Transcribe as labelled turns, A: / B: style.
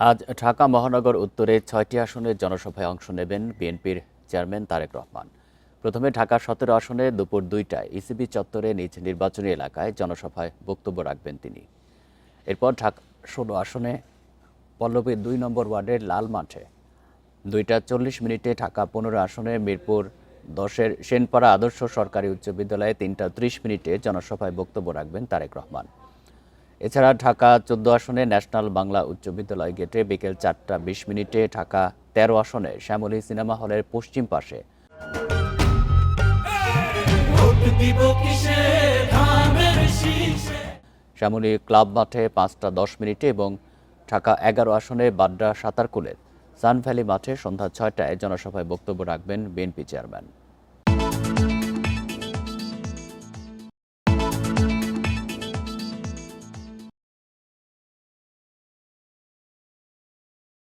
A: আজ ঢাকা মহানগর উত্তরে ৬টি আসনের জনসভায় অংশ নেবেন বিএনপির চেয়ারম্যান তারেক রহমান। প্রথমে ঢাকা ১৭ আসনে দুপুর ২টায় ইসিবি চত্বরে নিজ নির্বাচনী এলাকায় জনসভায় বক্তব্য রাখবেন তিনি। এরপর ঢাকা ১৬ আসনে পল্লবীর ২ নম্বর ওয়ার্ডের লাল মাঠে ২টা ৪০ মিনিটে, ঢাকা ১৫ আসনে মিরপুর ১০-এর সেনপাড়া আদর্শ সরকারি উচ্চ বিদ্যালয়ে ৩টা ৩০ মিনিটে জনসভায় বক্তব্য রাখবেন তারেক রহমান। এছাড়া ঢাকা ১৪ আসনে ন্যাশনাল বাংলা উচ্চ বিদ্যালয় গেটে বিকেল ৪টা ২০ মিনিটে, ঢাকা ১৩ আসনে শ্যামলী সিনেমা হলের পশ্চিম পাশে শ্যামলী ক্লাব মাঠে ৫টা ১০ মিনিটে এবং ঢাকা ১১ আসনে বাড্ডা সাঁতারকুলের সানভ্যালি মাঠে সন্ধ্যা ৬টায় জনসভায় বক্তব্য রাখবেন বিএনপি চেয়ারম্যান।